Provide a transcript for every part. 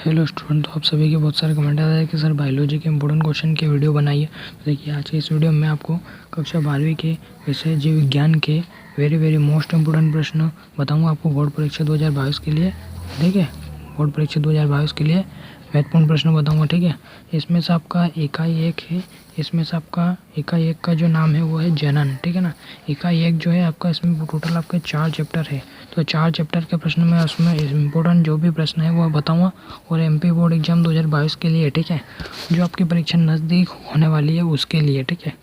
Hello student, तो आप सभी के बहुत सारे कमेंट आ रहे हैं कि सर बायोलॉजी के इंपॉर्टेंट क्वेश्चन की वीडियो बनाइए। तो देखिए, आज के इस वीडियो में आपको कक्षा 12वीं के विषय जीव विज्ञान के वेरी मोस्ट इम्पोर्टेंट प्रश्न बताऊंगा आपको बोर्ड परीक्षा 2022 के लिए। ठीक है, बोर्ड परीक्षा 2022 के लिए महत्वपूर्ण प्रश्न बताऊंगा। ठीक है, इसमें से आपका इकाई 1 है। इसमें से आपका इकाई 1 का जो नाम है वो है जनन। ठीक है ना, इकाई 1 जो है आपका, इसमें टोटल आपके 4 चैप्टर है। तो 4 चैप्टर के प्रश्न में उसमें इम्पोर्टेंट जो भी प्रश्न है वो बताऊंगा, और एमपी बोर्ड एग्जाम 2022 के लिए। ठीक है, जो आपकी परीक्षा नज़दीक होने वाली है उसके लिए। ठीक है,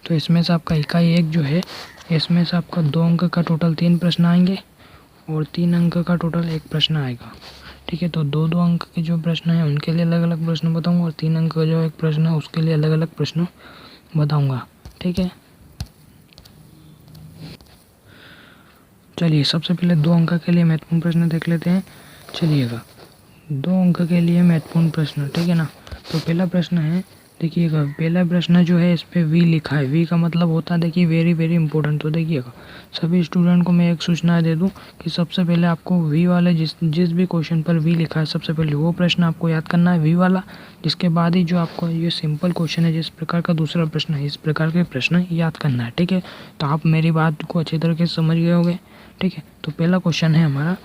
तो इसमें से आपका इकाई 1 जो है, इसमें से आपका 2 अंक का टोटल 3 प्रश्न आएंगे और 3 अंक का टोटल 1 प्रश्न आएगा। ठीक है, तो 2 अंक के जो प्रश्न हैं उनके लिए अलग अलग प्रश्न बताऊंगा, और 3 अंक का जो एक प्रश्न है उसके लिए अलग अलग प्रश्न बताऊंगा। ठीक है, चलिए सबसे पहले 2 अंक के लिए महत्वपूर्ण प्रश्न देख लेते हैं। चलिएगा, 2 अंक के लिए महत्वपूर्ण प्रश्न। ठीक है ना, तो पहला प्रश्न है, देखिएगा, पहला प्रश्न जो है इस पे वी लिखा है। वी का मतलब होता है, देखिए, वेरी इंपॉर्टेंट। तो देखिएगा, सभी स्टूडेंट को मैं एक सूचना दे दूं कि सबसे पहले आपको वी वाले जिस भी क्वेश्चन पर वी लिखा है, सबसे पहले वो प्रश्न आपको याद करना है, वी वाला। जिसके बाद ही जो आपको ये सिंपल क्वेश्चन है, जिस प्रकार का दूसरा प्रश्न है, इस प्रकार के प्रश्न याद करना है। ठीक है, तो आप मेरी बात को अच्छी तरीके से समझ गए होंगे। ठीक है, तो पहला क्वेश्चन है हमारा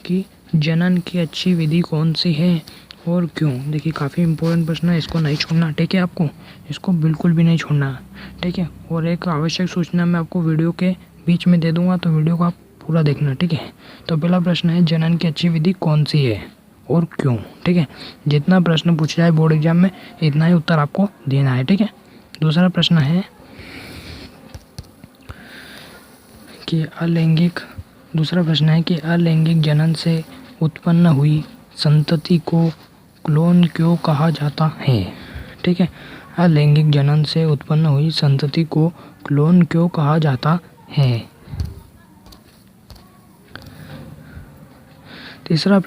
कि जनन की अच्छी विधि कौन सी है और क्यों। देखिए, काफ़ी इंपॉर्टेंट प्रश्न है, इसको नहीं छोड़ना। ठीक है, आपको इसको बिल्कुल भी नहीं छोड़ना। ठीक है, और एक आवश्यक सूचना मैं आपको वीडियो के बीच में दे दूंगा, तो वीडियो को आप पूरा देखना। ठीक है, तो पहला प्रश्न है, जनन की अच्छी विधि कौन सी है और क्यों। ठीक है, जितना प्रश्न पूछ जाए बोर्ड एग्जाम में इतना ही उत्तर आपको देना है। ठीक है, दूसरा प्रश्न है कि अलैंगिक जनन से उत्पन्न हुई संतति को क्लोन क्यों कहा जाता है। ठीक है, अलैंगिक जनन से उत्पन्न हुई संतति को क्लोन क्यों कहा जाता है। तीसरा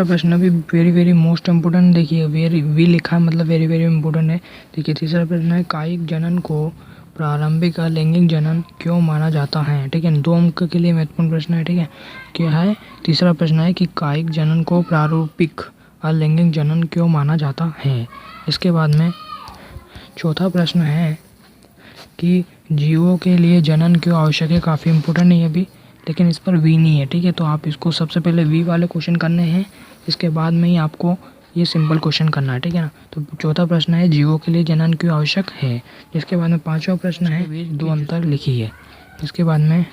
प्रश्न भी वेरी मोस्ट इम्पोर्टेंट। देखिए, वी लिखा मतलब वेरी इम्पोर्टेंट है। देखिए, तीसरा प्रश्न है, कायिक जनन को प्रारंभिक अलैंगिक जनन क्यों माना जाता है। ठीक है, 2 अंक के लिए महत्वपूर्ण प्रश्न है। ठीक है, क्या है, तीसरा प्रश्न है कि कायिक जनन को प्रारूपिक अलैंगिक जनन क्यों माना जाता है। इसके बाद में चौथा प्रश्न है कि जीवों के लिए जनन क्यों आवश्यक है। काफ़ी इम्पोर्टेंट है ये भी, लेकिन इस पर वी नहीं है। ठीक है, तो आप इसको सबसे पहले वी वाले क्वेश्चन करने हैं, इसके बाद में ही आपको ये सिंपल क्वेश्चन करना है। ठीक है ना, तो चौथा प्रश्न है, जीवों के लिए जनन क्यों आवश्यक है। जिसके बाद में पांचवा प्रश्न है, बीच 2 अंतर लिखिए। इसके बाद में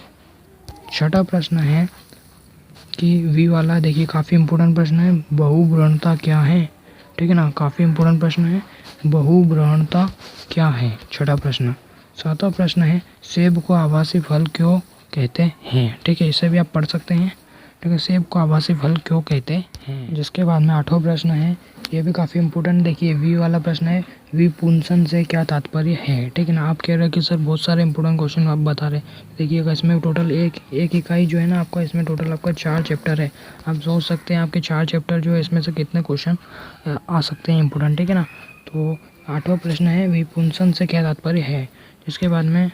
छठा प्रश्न है कि वी वाला, देखिए, काफ़ी इम्पोर्टेंट प्रश्न है, बहुब्रणता क्या है। ठीक है ना, काफ़ी इम्पोर्टेंट प्रश्न है, बहुब्रणता क्या है, छठा प्रश्न। सातवां प्रश्न है, सेब को आभासी फल क्यों कहते हैं। ठीक है, इसे भी आप पढ़ सकते हैं। ठीक है, सेब को आभासी फल क्यों कहते हैं। जिसके बाद में 8वां प्रश्न है, ये भी काफ़ी इम्पोर्टेंट। देखिए, वी वाला प्रश्न है, विपुंसन से क्या तात्पर्य है। ठीक है ना, आप कह रहे हैं कि सर बहुत सारे इंपॉर्टेंट क्वेश्चन आप बता रहे हैं। देखिएगा, इसमें टोटल एक इकाई जो है ना आपका, इसमें टोटल आपका 4 चैप्टर है। आप सोच सकते हैं आपके 4 चैप्टर जो है इसमें से कितने क्वेश्चन आ सकते हैं इंपॉर्टेंट। ठीक है ना, तो 8वां प्रश्न है, विपुंसन से क्या तात्पर्य है। जिसके बाद में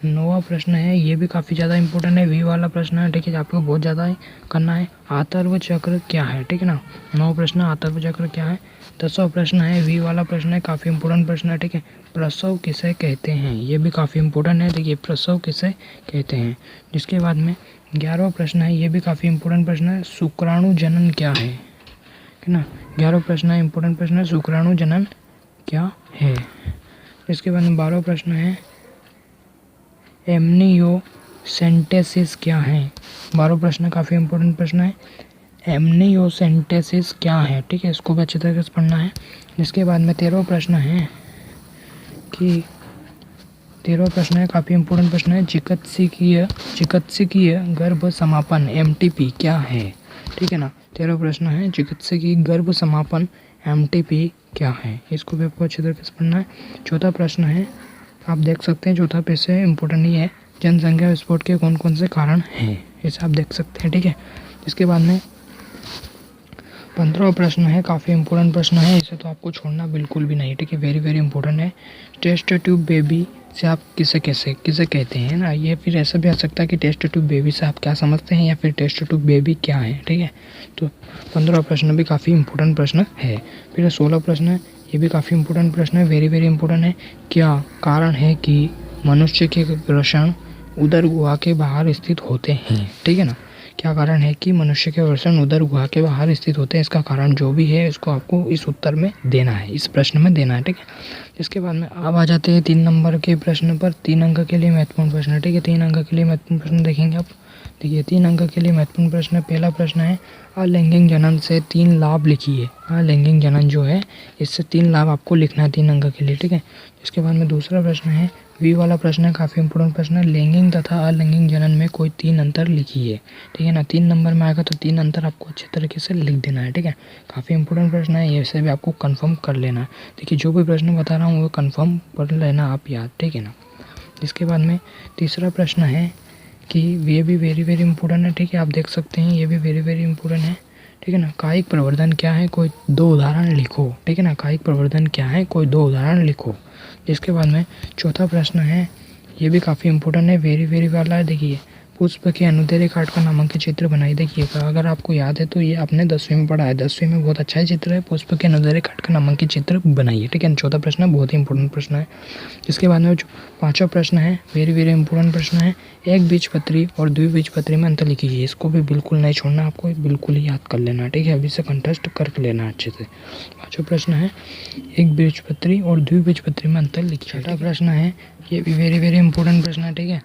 9वां प्रश्न है, ये भी काफ़ी ज़्यादा इंपॉर्टेंट है, वी वाला प्रश्न है। ठीक है, आपको बहुत ज़्यादा ही करना है, आतर्व चक्र क्या है। ठीक है ना, 9वां प्रश्न, आतर्व चक्र क्या है। 10वां प्रश्न है, वी वाला प्रश्न है, काफ़ी इंपॉर्टेंट प्रश्न है। ठीक है, प्रसव किसे कहते हैं, ये भी काफ़ी इंपॉर्टेंट है। देखिए, प्रसव किसे कहते हैं। जिसके बाद में 11वां प्रश्न है, ये भी काफ़ी इंपॉर्टेंट प्रश्न है, शुक्राणु जनन क्या है। ठीक है ना, 11वां प्रश्न है, इंपॉर्टेंट प्रश्न है, शुक्राणु जनन क्या है। इसके बाद में 12वां प्रश्न है, एमनियोसेंटेसिस क्या है। 12वां प्रश्न काफ़ी इंपॉर्टेंट प्रश्न है, एमनियोसेंटेसिस क्या है। ठीक है, इसको भी अच्छी तरीके से पढ़ना है। इसके बाद में 13वां प्रश्न है कि 13वां प्रश्न है, काफ़ी इंपॉर्टेंट प्रश्न है, चिकित्सकीय गर्भ समापन एमटीपी क्या है। ठीक है ना, 13वां प्रश्न है, चिकित्सकीय गर्भ समापन एमटीपी क्या है। इसको भी आपको अच्छी तरीके से पढ़ना है। चौथा प्रश्न है, आप देख सकते हैं, चौथा पे से इम्पोर्टेंट ही है, जनसंख्या विस्फोट के कौन कौन से कारण हैं, इसे आप देख सकते हैं। ठीक है, इसके बाद में 15वां प्रश्न है, काफ़ी इंपॉर्टेंट प्रश्न है, इसे तो आपको छोड़ना बिल्कुल भी नहीं। ठीक है, वेरी इंपॉर्टेंट है, टेस्ट ट्यूब बेबी से आप किसे कहते हैं ना। ये फिर ऐसा भी आ सकता है कि टेस्ट ट्यूब बेबी से आप क्या समझते हैं, या फिर टेस्ट ट्यूब बेबी क्या है, ठीक है। तो 15 प्रश्न भी काफ़ी इंपॉर्टेंट प्रश्न है। फिर 16 प्रश्न है, ये भी काफ़ी इंपॉर्टेंट प्रश्न है, वेरी वेरी इंपॉर्टेंट है। क्या कारण है कि मनुष्य के वृषण उदर गुहा के बाहर स्थित होते हैं, ठीक है ना। क्या कारण है कि मनुष्य के वृषण उदर गुहा के बाहर स्थित होते हैं, इसका कारण जो भी है इसको आपको इस उत्तर में देना है, इस प्रश्न में देना है, ठीक है। इसके बाद में अब आ जाते हैं 3 नंबर के प्रश्न पर। 3 अंक के लिए महत्वपूर्ण प्रश्न है, ठीक है। 3 अंक के लिए महत्वपूर्ण प्रश्न देखेंगे आप। देखिए 3 अंक के लिए महत्वपूर्ण प्रश्न, पहला प्रश्न है अलैंगिक जनन से 3 लाभ लिखिए। अलैंगिक जनन जो है इससे 3 लाभ आपको लिखना है 3 अंक के लिए, ठीक है। इसके बाद में दूसरा प्रश्न है, वी वाला प्रश्न है, काफ़ी इंपॉर्टेंट प्रश्न है, लैंगिक तथा अलैंगिक जनन में कोई 3 अंतर लिखिए, ठीक है ना। 3 नंबर में आएगा तो 3 अंतर आपको अच्छे तरीके से लिख देना है, ठीक है। काफ़ी इंपॉर्टेंट प्रश्न है, ये से भी आपको कंफर्म कर लेना है। देखिए जो भी प्रश्न बता रहा हूँ वो कंफर्म कर लेना आप याद, ठीक है ना। इसके बाद में तीसरा प्रश्न है कि ये भी वेरी वेरी इंपॉर्टेंट है, ठीक है। आप देख सकते हैं ये भी वेरी वेरी इंपॉर्टेंट है, ठीक है ना। कायिक प्रवर्धन क्या है, कोई 2 उदाहरण लिखो, ठीक है ना। कायिक प्रवर्धन क्या है, कोई 2 उदाहरण लिखो। इसके बाद में चौथा प्रश्न है, ये भी काफ़ी इंपॉर्टेंट है, वेरी वेरी वाला है। देखिए पुष्प के अनुदैर्ध्य काट का नामांकित चित्र बनाइए। देखिएगा अगर आपको याद है तो ये आपने 10वीं में पढ़ा है, 10वीं में बहुत अच्छा चित्र है, पुष्प के अनुदैर्ध्य काट का नामांकित चित्र बनाइए, ठीक है। चौथा प्रश्न है, बहुत ही इंपॉर्टेंट प्रश्न है। इसके बाद में जो 5वां प्रश्न है, वेरी वेरी इंपॉर्टेंट प्रश्न है, एक बीजपत्री और द्विबीजपत्री में अंतर लिखिए। इसको भी बिल्कुल नहीं छोड़ना, आपको बिल्कुल ही याद कर लेना, ठीक है। अभी से कंटेस्ट कर लेना अच्छे से। 5वां प्रश्न है, एक बीजपत्री और द्विबीजपत्री में अंतर लिखिए। 6वां प्रश्न है, ये भी वेरी वेरी इंपॉर्टेंट प्रश्न है, ठीक है।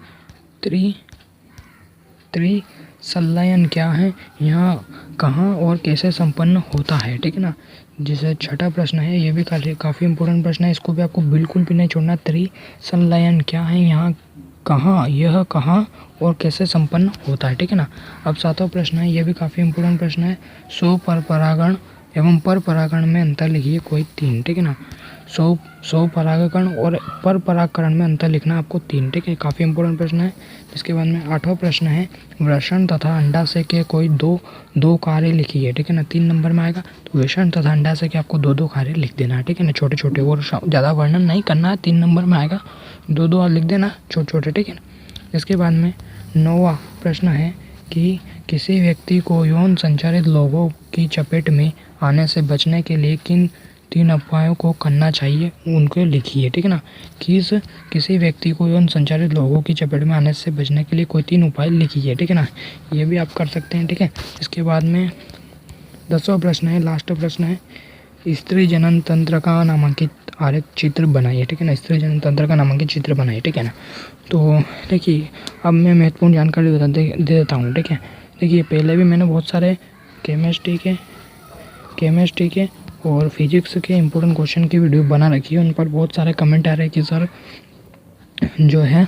त्रिसंलयन क्या है, यहाँ कहाँ और कैसे संपन्न होता है, ठीक है ना। जैसे 6वां प्रश्न है, ये भी काफ़ी इंपॉर्टेंट प्रश्न है, इसको भी आपको बिल्कुल भी नहीं छोड़ना। त्रिसंलयन क्या है, यहाँ कहाँ, यह कहाँ और कैसे संपन्न होता है, ठीक है ना। अब 7वां प्रश्न है, ये भी काफ़ी इंपॉर्टेंट प्रश्न है, स्वपरागण एवं परपरागण में अंतर लिखिए कोई 3, ठीक है ना। स्वपरागण और परपरागकरण में अंतर लिखना आपको 3, ठीक है। काफ़ी इंपॉर्टेंट प्रश्न है। इसके बाद में 8वां प्रश्न है, वृषण तथा अंडाशय के कोई दो कार्य लिखिए, ठीक है ना। 3 नंबर में आएगा तो वृषण तथा अंडाशय के आपको 2 कार्य लिख देना है, ठीक है ना। छोटे छोटे और ज़्यादा वर्णन नहीं करना है, 3 नंबर में आएगा 2 लिख देना छोटे छोटे, ठीक है ना। इसके बाद में 9वां प्रश्न है कि किसी व्यक्ति को यौन संचारित लोगों की चपेट में आने से बचने के लिए किन 3 उपायों को करना चाहिए, उनको लिखिए, ठीक है ना। किसी व्यक्ति को यौन संचारित लोगों की चपेट में आने से बचने के लिए कोई 3 उपाय लिखिए, ठीक है ना। ये भी आप कर सकते हैं, ठीक है। इसके बाद में 10वां प्रश्न है, लास्ट प्रश्न है, स्त्री जनन तंत्र का नामांकित आरेख चित्र बनाइए, ठीक है ना। स्त्री जनन तंत्र का नामांकित चित्र बनाइए, ठीक है ना। तो देखिए अब मैं महत्वपूर्ण जानकारी दे देता हूँ, ठीक है। देखिए पहले भी मैंने बहुत सारे केमिस्ट्री के और फिजिक्स के इंपॉर्टेंट क्वेश्चन की वीडियो बना रखी है, उन पर बहुत सारे कमेंट आ रहे हैं कि सर जो है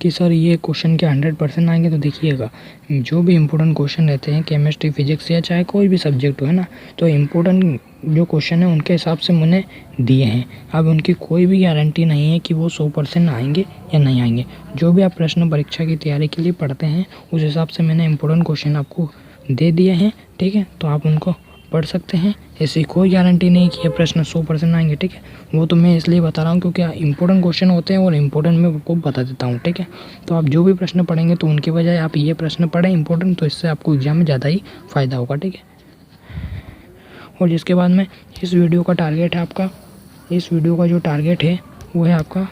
कि सर ये क्वेश्चन के 100% आएंगे। तो देखिएगा जो भी इंपॉर्टेंट क्वेश्चन रहते हैं केमिस्ट्री फिजिक्स या चाहे कोई भी सब्जेक्ट हो, है ना, तो इम्पोर्टेंट जो क्वेश्चन है उनके हिसाब से मैंने दिए हैं। अब उनकी कोई भी गारंटी नहीं है कि वो 100% आएंगे या नहीं आएंगे। जो भी आप प्रश्न परीक्षा की तैयारी के लिए पढ़ते हैं उस हिसाब से मैंने इंपॉर्टेंट क्वेश्चन आपको दे दिए हैं, ठीक है। तो आप उनको पढ़ सकते हैं, ऐसी कोई गारंटी नहीं कि ये प्रश्न 100% आएंगे, ठीक है। वो तो मैं इसलिए बता रहा हूँ क्योंकि इंपॉर्टेंट क्वेश्चन होते हैं और इंपॉर्टेंट मैं आपको बता देता हूँ, ठीक है। तो आप जो भी प्रश्न पढ़ेंगे तो उनके बजाय आप ये प्रश्न पढ़ें इंपॉर्टेंट, तो इससे आपको एग्जाम में ज़्यादा ही फ़ायदा होगा, ठीक है। और जिसके बाद में इस वीडियो का टारगेट है आपका, इस वीडियो का जो टारगेट है वो है आपका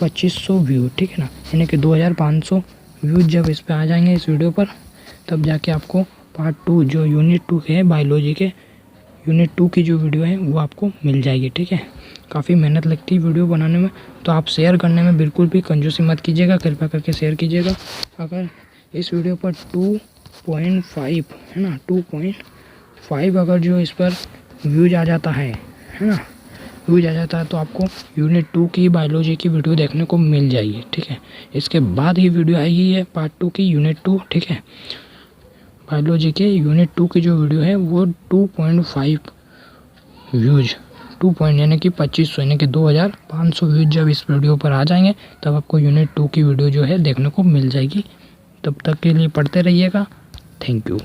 2500 व्यू, ठीक है ना। यानी कि 2500 व्यूज जब इस पर आ जाएंगे इस वीडियो पर, तब जाके आपको पार्ट 2 जो यूनिट 2 के है बायोलॉजी के यूनिट 2 की जो वीडियो है वो आपको मिल जाएगी, ठीक है। काफ़ी मेहनत लगती है वीडियो बनाने में, तो आप शेयर करने में बिल्कुल भी कंजूसी मत कीजिएगा, कृपया करके शेयर कीजिएगा। अगर इस वीडियो पर 2.5 है ना, 2.5 अगर जो इस पर व्यूज आ जाता है ना, व्यूज आ जाता है तो आपको यूनिट 2 की बायोलॉजी की वीडियो देखने को मिल जाएगी, ठीक है। इसके बाद ही वीडियो आएगी है पार्ट 2 की यूनिट 2, ठीक है। बायोलॉजी के यूनिट 2 की जो वीडियो है वो 2.5 व्यूज, 2 यानी कि 2500 यानी कि 2500 व्यूज जब इस वीडियो पर आ जाएंगे तब आपको यूनिट 2 की वीडियो जो है देखने को मिल जाएगी। तब तक के लिए पढ़ते रहिएगा। Thank you.